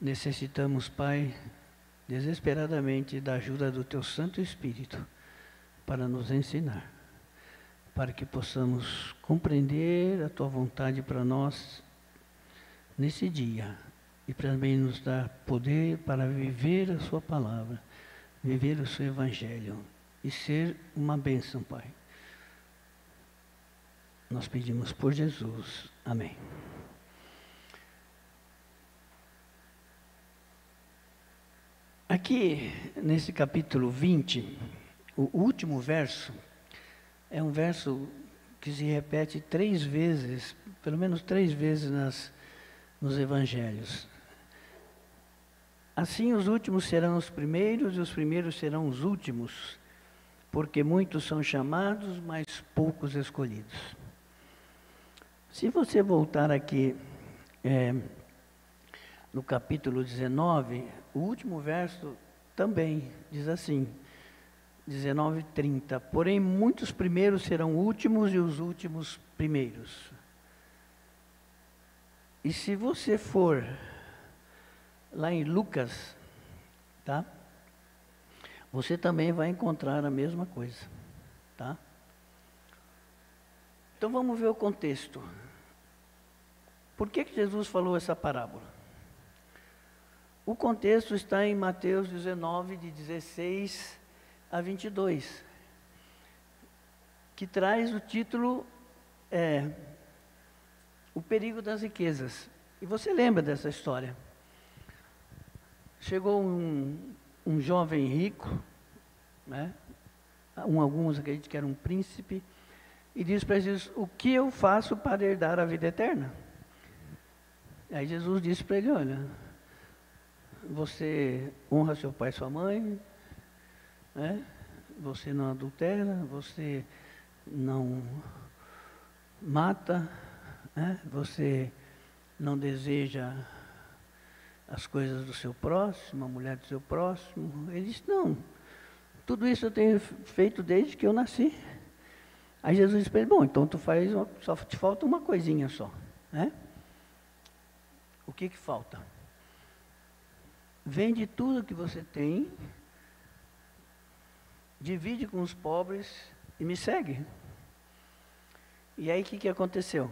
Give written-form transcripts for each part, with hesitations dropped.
necessitamos, Pai, desesperadamente da ajuda do Teu Santo Espírito para nos ensinar, para que possamos compreender a Tua vontade para nós nesse dia e também nos dar poder para viver a Sua palavra, viver o Seu Evangelho e ser uma bênção, Pai. Nós pedimos por Jesus. Amém. Aqui, nesse capítulo 20, o último verso, é um verso que se repete 3 vezes, pelo menos 3 vezes nos evangelhos. Assim, os últimos serão os primeiros e os primeiros serão os últimos, porque muitos são chamados, mas poucos escolhidos. Se você voltar aqui no capítulo 19, o último verso também diz assim, 19:30, porém muitos primeiros serão últimos e os últimos primeiros. E se você for lá em Lucas, tá? Você também vai encontrar a mesma coisa, tá? Então vamos ver o contexto. Por que Jesus falou essa parábola? O contexto está em Mateus 19, de 16 a 22, que traz o título O Perigo das Riquezas. E você lembra dessa história? Chegou um jovem rico, né? Alguns acreditam que era um príncipe, e diz para Jesus: o que eu faço para herdar a vida eterna? Aí Jesus disse para ele: olha, você honra seu pai e sua mãe, né? Você não adultera, você não mata, né? Você não deseja as coisas do seu próximo, a mulher do seu próximo. Ele disse: não, tudo isso eu tenho feito desde que eu nasci. Aí Jesus disse para ele: bom, então tu faz, só te falta uma coisinha só, né? O que falta? Vende tudo que você tem, divide com os pobres e me segue. E aí o que aconteceu?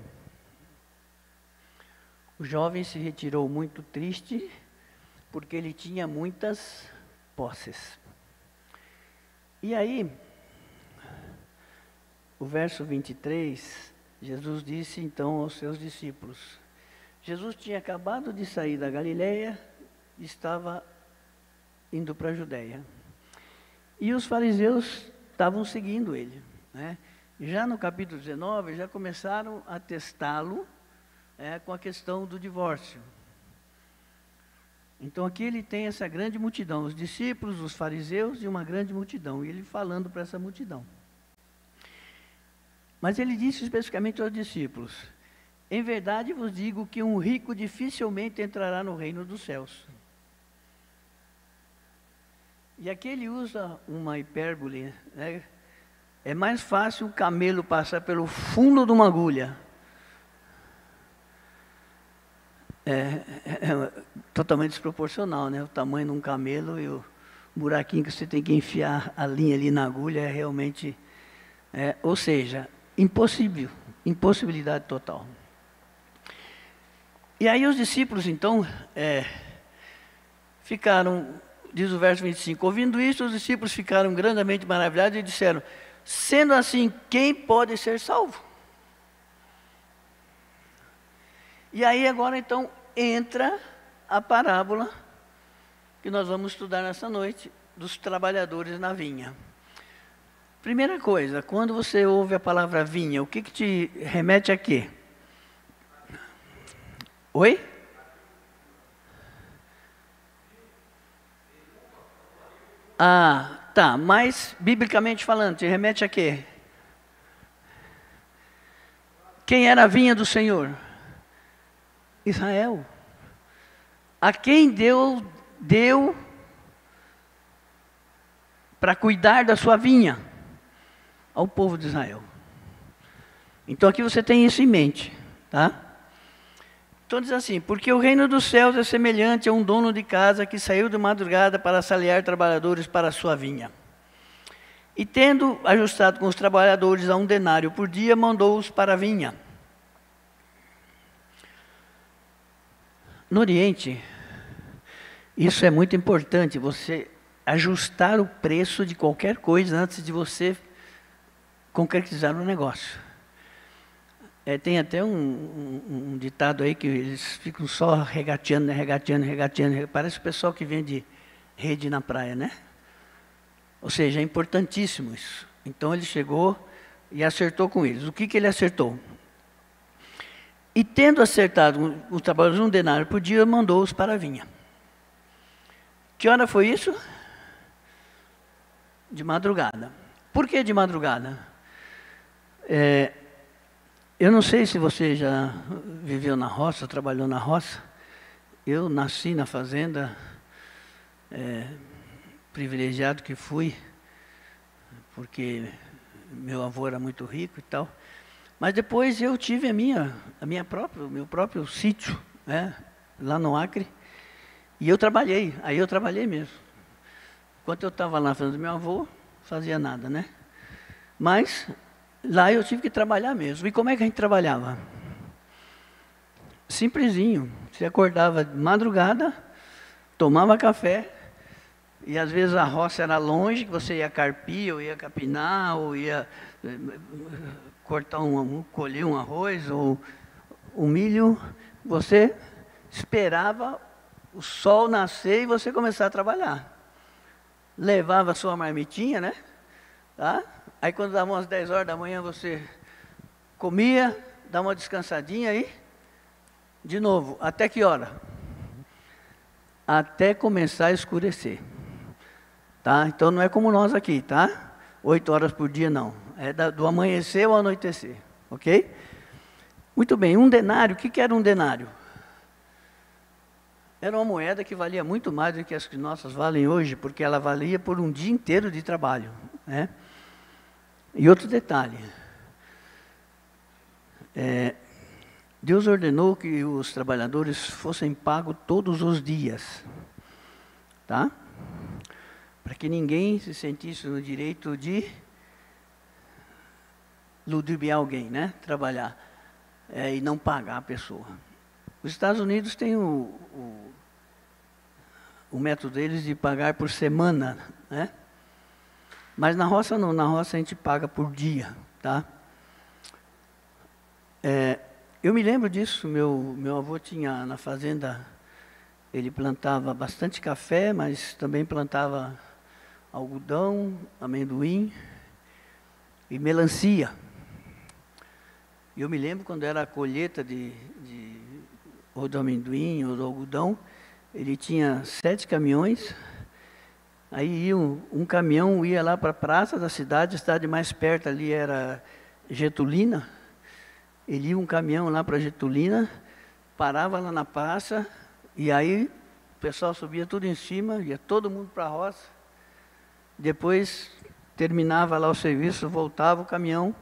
O jovem se retirou muito triste, porque ele tinha muitas posses. E aí, o verso 23, Jesus disse então aos seus discípulos. Jesus tinha acabado de sair da Galileia, estava indo para a Judéia. E os fariseus estavam seguindo ele, né? Já no capítulo 19, já começaram a testá-lo com a questão do divórcio. Então aqui ele tem essa grande multidão, os discípulos, os fariseus e uma grande multidão, e ele falando para essa multidão. Mas ele disse especificamente aos discípulos: em verdade vos digo que um rico dificilmente entrará no reino dos céus. E aqui ele usa uma hipérbole, né? É mais fácil o camelo passar pelo fundo de uma agulha. É totalmente desproporcional, né? O tamanho de um camelo e o buraquinho que você tem que enfiar a linha ali na agulha é realmente... ou seja, impossível, impossibilidade total. E aí os discípulos, então, ficaram, diz o verso 25, ouvindo isso, os discípulos ficaram grandemente maravilhados e disseram: sendo assim, quem pode ser salvo? E aí agora, então, entra a parábola que nós vamos estudar nessa noite, dos trabalhadores na vinha. Primeira coisa, quando você ouve a palavra vinha, o que te remete a quê? Oi? Ah, tá, mas biblicamente falando, te remete a quê? Quem era a vinha do Senhor? Israel. A quem Deus deu para cuidar da sua vinha? Ao povo de Israel. Então aqui você tem isso em mente, tá? Então diz assim, porque o reino dos céus é semelhante a um dono de casa que saiu de madrugada para assalariar trabalhadores para a sua vinha. E tendo ajustado com os trabalhadores a 1 denário por dia, mandou-os para a vinha. No Oriente, isso é muito importante, você ajustar o preço de qualquer coisa antes de você concretizar o negócio. Tem até um ditado aí que eles ficam só regateando, parece o pessoal que vende rede na praia, né? Ou seja, é importantíssimo isso. Então ele chegou e acertou com eles. O que ele acertou? E tendo acertado os trabalhadores 1 denário por dia, mandou-os para a vinha. Que hora foi isso? De madrugada. Por que de madrugada? Eu não sei se você já viveu na roça, trabalhou na roça. Eu nasci na fazenda, privilegiado que fui, porque meu avô era muito rico e tal. Mas depois eu tive meu próprio sítio, né, lá no Acre, e eu trabalhei, aí eu trabalhei mesmo. Enquanto eu estava lá na fazenda do meu avô, fazia nada, né? Mas lá eu tive que trabalhar mesmo. E como é que a gente trabalhava? Simplesinho. Você acordava de madrugada, tomava café, e às vezes a roça era longe, que você ia carpir, ou ia capinar, ou ia colher um arroz, ou um milho. Você esperava o sol nascer e você começar a trabalhar. Levava a sua marmitinha, né? Tá? Aí quando dava umas 10 horas da manhã, você comia, dava uma descansadinha aí, de novo, até que hora? Até começar a escurecer. Tá? Então não é como nós aqui, tá? 8 horas por dia não. É do amanhecer ao anoitecer, ok? Muito bem, 1 denário, o que era 1 denário? Era uma moeda que valia muito mais do que as que nossas valem hoje, porque ela valia por um dia inteiro de trabalho, né? E outro detalhe, Deus ordenou que os trabalhadores fossem pagos todos os dias, tá? Para que ninguém se sentisse no direito de ludibriar alguém, né? Trabalhar e não pagar a pessoa. Os Estados Unidos têm o método deles de pagar por semana, né? Mas na roça não, na roça a gente paga por dia, tá? Eu me lembro disso, meu avô tinha na fazenda, ele plantava bastante café, mas também plantava algodão, amendoim e melancia. Eu me lembro quando era a colheita ou do amendoim ou do algodão, ele tinha 7 caminhões, aí um caminhão ia lá para a praça da cidade, a cidade mais perto ali era Getulina, ele ia um caminhão lá para Getulina, parava lá na praça, e aí o pessoal subia tudo em cima, ia todo mundo para a roça, depois terminava lá o serviço, voltava o caminhão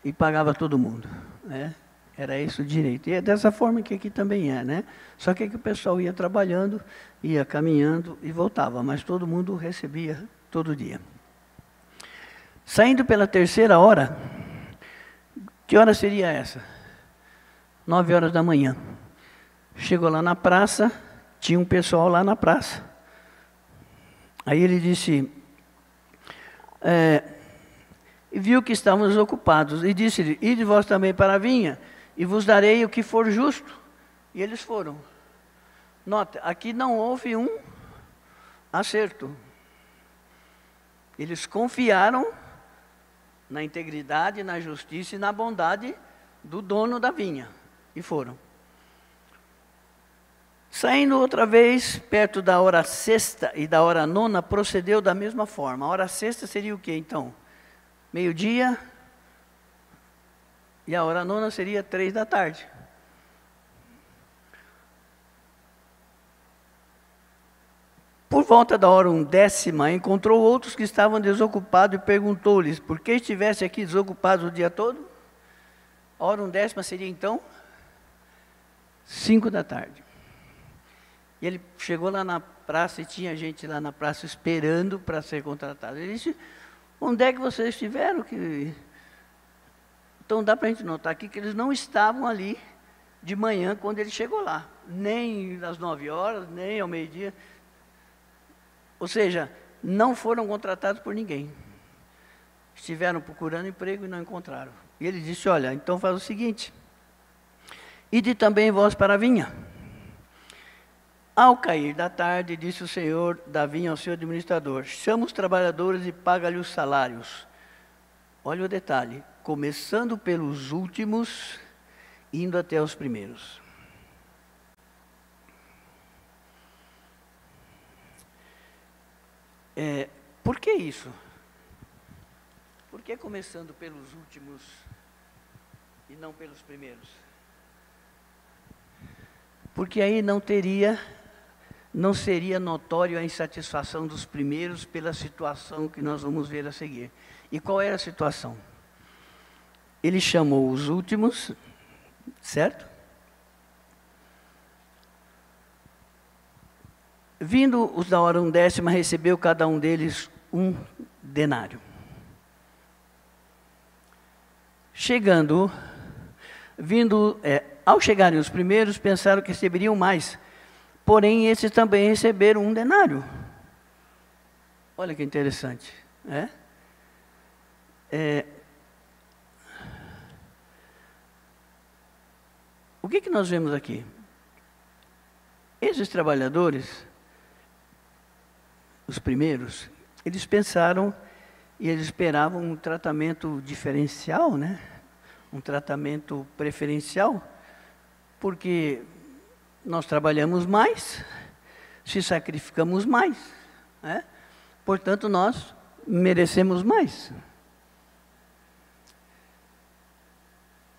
e pagava todo mundo, né? Era isso direito. E é dessa forma que aqui também é, né? Só que aqui o pessoal ia trabalhando, ia caminhando e voltava, mas todo mundo recebia todo dia. Saindo pela 3ª hora, que hora seria essa? 9 horas da manhã. Chegou lá na praça, tinha um pessoal lá na praça. Aí ele disse, e viu que estávamos ocupados, e disse-lhe, ide vós também para a vinha, e vos darei o que for justo. E eles foram. Nota, aqui não houve um acerto. Eles confiaram na integridade, na justiça e na bondade do dono da vinha. E foram. Saindo outra vez, perto da hora 6ª e da hora 9ª, procedeu da mesma forma. A hora 6ª seria o quê, então? Meio-dia, e a hora 9ª seria 3 da tarde. Por volta da hora 1/10, encontrou outros que estavam desocupados e perguntou-lhes, por que estivesse aqui desocupados o dia todo? A hora 1/10 seria então 5 da tarde. E ele chegou lá na praça e tinha gente lá na praça esperando para ser contratado. Ele disse, onde é que vocês estiveram? Então dá para a gente notar aqui que eles não estavam ali de manhã quando ele chegou lá. Nem às 9 horas, nem ao meio-dia. Ou seja, não foram contratados por ninguém. Estiveram procurando emprego e não encontraram. E ele disse, olha, então faz o seguinte, ide também vós para a vinha. Ao cair da tarde, disse o senhor da vinha ao seu administrador, chama os trabalhadores e paga-lhe os salários. Olha o detalhe, começando pelos últimos, indo até os primeiros. Por que isso? Por que começando pelos últimos e não pelos primeiros? Porque aí não seria notório a insatisfação dos primeiros pela situação que nós vamos ver a seguir. E qual era a situação? Ele chamou os últimos, certo? Vindo os da hora 1/10, recebeu cada um deles 1 denário. Ao chegarem os primeiros, pensaram que receberiam mais. Porém, esses também receberam 1 denário. Olha que interessante. O que nós vemos aqui? Esses trabalhadores, os primeiros, eles pensaram e eles esperavam um tratamento diferencial, né? Um tratamento preferencial, porque nós trabalhamos mais, se sacrificamos mais, né? Portanto, nós merecemos mais.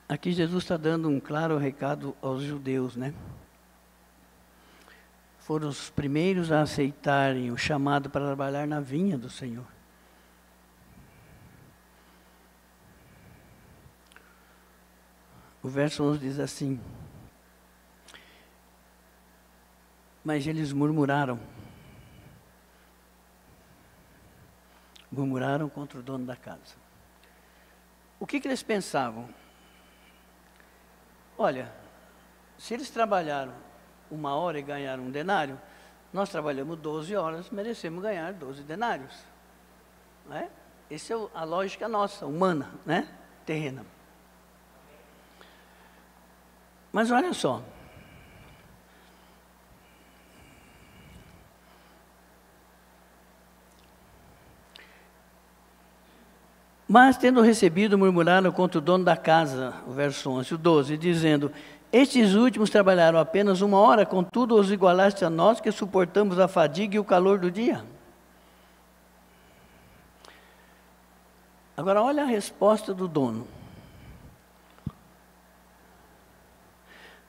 Aqui Jesus está dando um claro recado aos judeus, né? Foram os primeiros a aceitarem o chamado para trabalhar na vinha do Senhor. O verso 11 diz assim, mas eles murmuraram contra o dono da casa. O que eles pensavam? Olha, se eles trabalharam 1 hora e ganharam 1 denário, nós trabalhamos 12 horas, merecemos ganhar 12 denários. Não é? Essa é a lógica nossa, humana, né? Terrena. Mas olha só. Mas, tendo recebido, murmuraram contra o dono da casa, o verso 11, o 12, dizendo, estes últimos trabalharam apenas 1 hora, contudo os igualaste a nós que suportamos a fadiga e o calor do dia. Agora, olha a resposta do dono.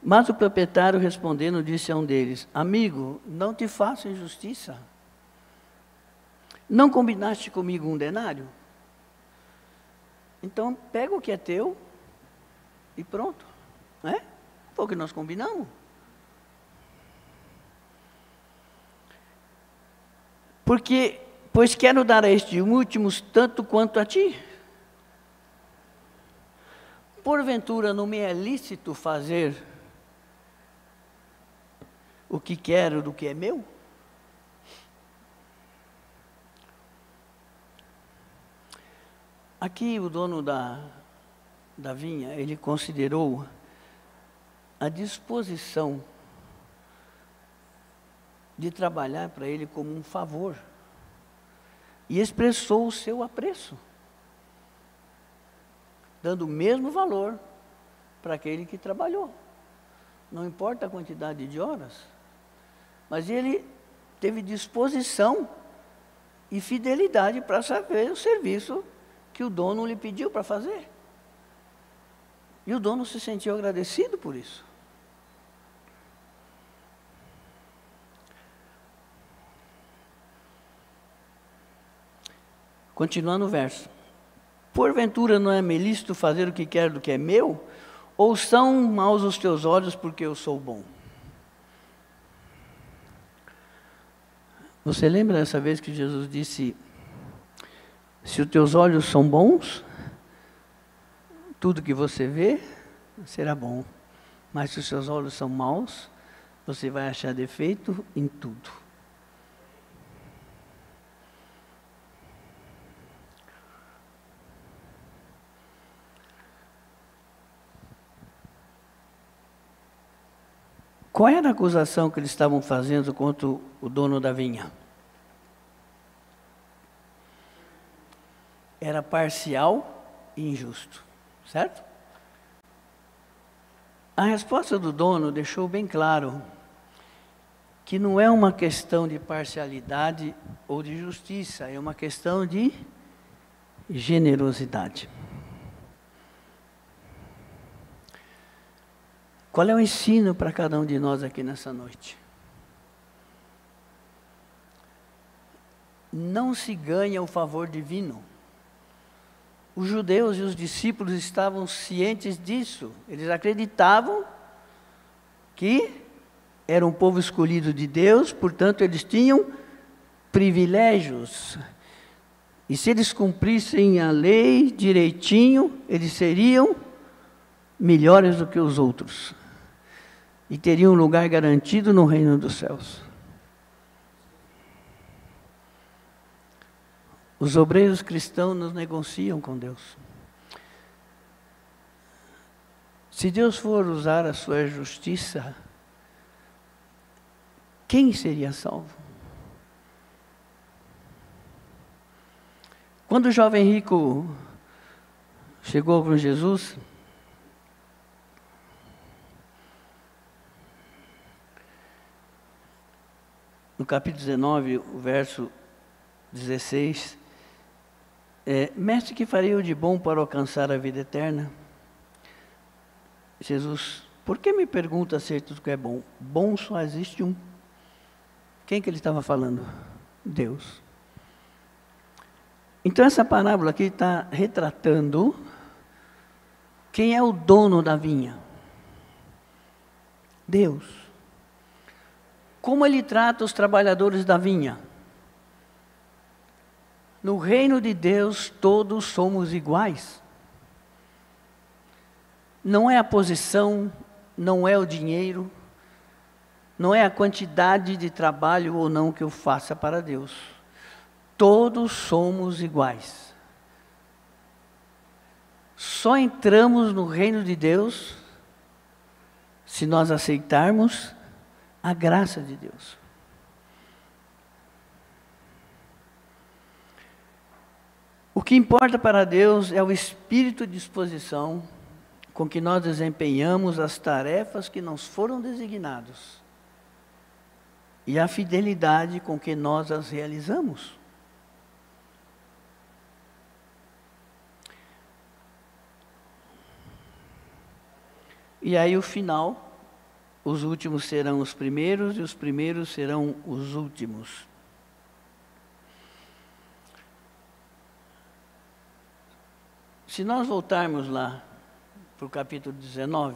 Mas o proprietário, respondendo, disse a um deles, amigo, não te faço injustiça. Não combinaste comigo 1 denário? Então, pega o que é teu e pronto. Não é? Foi o que nós combinamos. Pois quero dar a estes últimos tanto quanto a ti. Porventura não me é lícito fazer o que quero do que é meu? Aqui o dono da vinha, ele considerou a disposição de trabalhar para ele como um favor e expressou o seu apreço, dando o mesmo valor para aquele que trabalhou. Não importa a quantidade de horas, mas ele teve disposição e fidelidade para saber o serviço que o dono lhe pediu para fazer. E o dono se sentiu agradecido por isso. Continuando o verso. Porventura não é me lícito fazer o que quero do que é meu? Ou são maus os teus olhos porque eu sou bom? Você lembra dessa vez que Jesus disse, se os teus olhos são bons, tudo que você vê será bom. Mas se os seus olhos são maus, você vai achar defeito em tudo. Qual era a acusação que eles estavam fazendo contra o dono da vinha? Era parcial e injusto, certo? A resposta do dono deixou bem claro que não é uma questão de parcialidade ou de justiça, é uma questão de generosidade. Qual é o ensino para cada um de nós aqui nessa noite? Não se ganha o favor divino. Os judeus e os discípulos estavam cientes disso. Eles acreditavam que era um povo escolhido de Deus, portanto, eles tinham privilégios. E se eles cumprissem a lei direitinho, eles seriam melhores do que os outros. E teriam um lugar garantido no reino dos céus. Os obreiros cristãos nos negociam com Deus. Se Deus for usar a sua justiça, quem seria salvo? Quando o jovem rico chegou com Jesus, no capítulo 19, o verso 16, mestre, que farei eu de bom para alcançar a vida eterna? Jesus, por que me pergunta acerca do que é bom? Bom só existe um. Quem que ele estava falando? Deus. Então essa parábola aqui está retratando quem é o dono da vinha. Deus. Como ele trata os trabalhadores da vinha? No reino de Deus, todos somos iguais. Não é a posição, não é o dinheiro, não é a quantidade de trabalho ou não que eu faça para Deus. Todos somos iguais. Só entramos no reino de Deus se nós aceitarmos a graça de Deus. O que importa para Deus é o espírito de disposição com que nós desempenhamos as tarefas que nos foram designadas e a fidelidade com que nós as realizamos. E aí o final, os últimos serão os primeiros e os primeiros serão os últimos. Se nós voltarmos lá para o capítulo 19,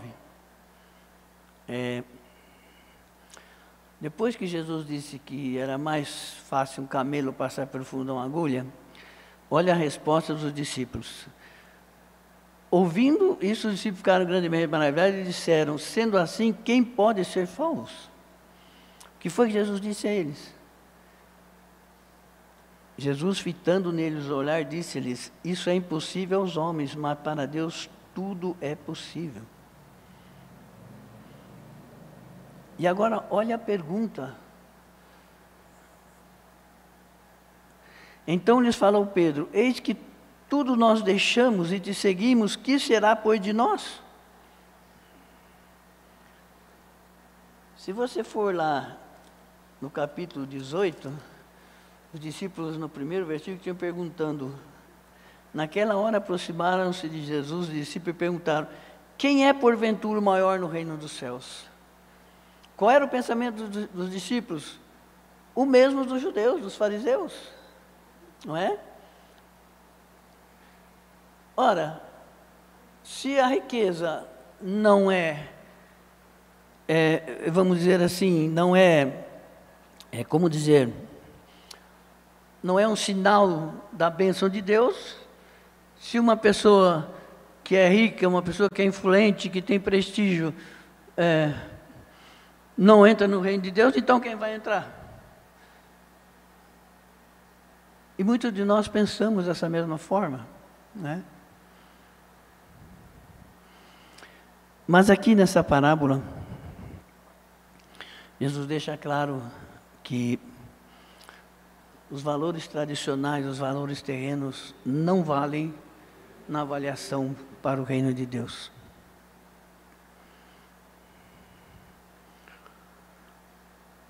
depois que Jesus disse que era mais fácil um camelo passar pelo fundo de uma agulha, olha a resposta dos discípulos. Ouvindo isso, os discípulos ficaram grandemente maravilhados e disseram, sendo assim, quem pode ser falso? O que foi que Jesus disse a eles? Jesus, fitando neles o olhar, disse-lhes, isso é impossível aos homens, mas para Deus tudo é possível. E agora, olha a pergunta. Então lhes falou Pedro, eis que tudo nós deixamos e te seguimos, que será, pois, de nós? Se você for lá no capítulo 18, os discípulos no primeiro versículo tinham perguntando, naquela hora aproximaram-se de Jesus, os discípulos perguntaram, quem é porventura o maior no reino dos céus? Qual era o pensamento dos discípulos? O mesmo dos judeus, dos fariseus, não é? Ora, se a riqueza não é, vamos dizer assim, não como dizer, não é um sinal da bênção de Deus, se uma pessoa que é rica, uma pessoa que é influente, que tem prestígio, não entra no reino de Deus, então quem vai entrar? E muitos de nós pensamos dessa mesma forma, né? Mas aqui nessa parábola, Jesus deixa claro que os valores tradicionais, os valores terrenos, não valem na avaliação para o reino de Deus.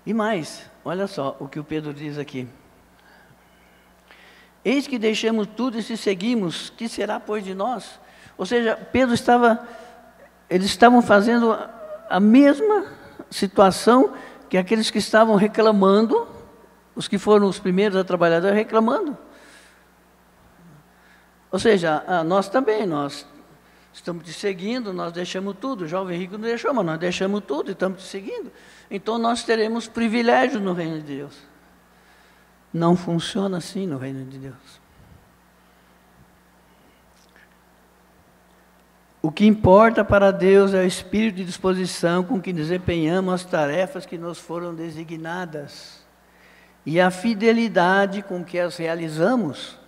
E mais, olha só o que o Pedro diz aqui. Eis que deixamos tudo e se seguimos, que será pois de nós? Ou seja, eles estavam fazendo a mesma situação que aqueles que estavam reclamando, os que foram os primeiros a trabalhar reclamando. Ou seja, nós também, nós estamos te seguindo, nós deixamos tudo, o jovem rico não deixou, mas nós deixamos tudo e estamos te seguindo. Então nós teremos privilégios no reino de Deus. Não funciona assim no reino de Deus. O que importa para Deus é o espírito de disposição com que desempenhamos as tarefas que nos foram designadas e a fidelidade com que as realizamos.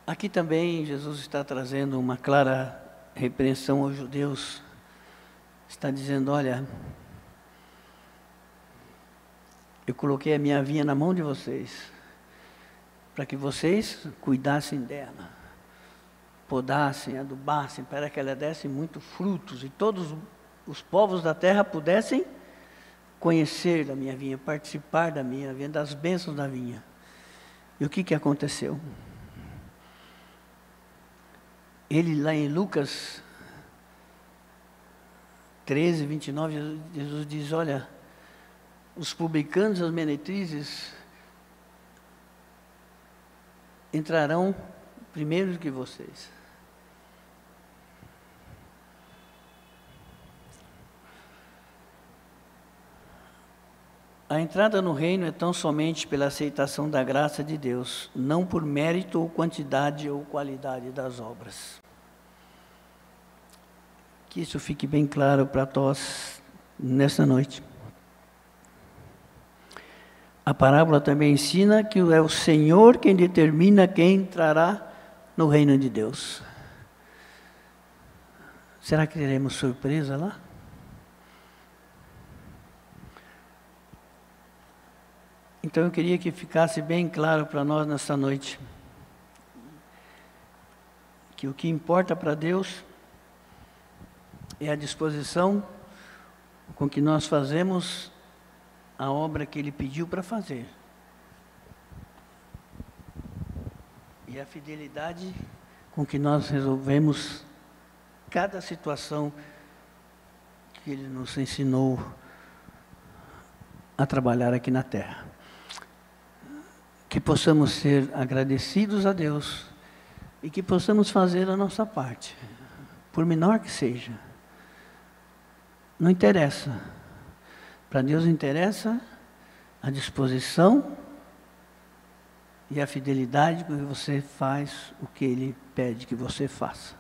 Aqui também Jesus está trazendo uma clara repreensão aos judeus. Está dizendo, olha, eu coloquei a minha vinha na mão de vocês, para que vocês cuidassem dela, podassem, adubassem, para que ela desse muitos frutos, e todos os povos da terra pudessem conhecer da minha vinha, participar da minha vinha, das bênçãos da vinha. E o que aconteceu? Ele lá em Lucas 13, 29, Jesus diz, olha, os publicanos e as menetrizes entrarão primeiro que vocês. A entrada no reino é tão somente pela aceitação da graça de Deus, não por mérito ou quantidade ou qualidade das obras. Que isso fique bem claro para nós nessa noite. A parábola também ensina que é o Senhor quem determina quem entrará no reino de Deus. Será que teremos surpresa lá? Então eu queria que ficasse bem claro para nós nessa noite que o que importa para Deus é a disposição com que nós fazemos a obra que Ele pediu para fazer. E a fidelidade com que nós resolvemos cada situação que Ele nos ensinou a trabalhar aqui na terra. Que possamos ser agradecidos a Deus e que possamos fazer a nossa parte, por menor que seja. Não interessa. Para Deus interessa a disposição e a fidelidade com que você faz o que Ele pede que você faça.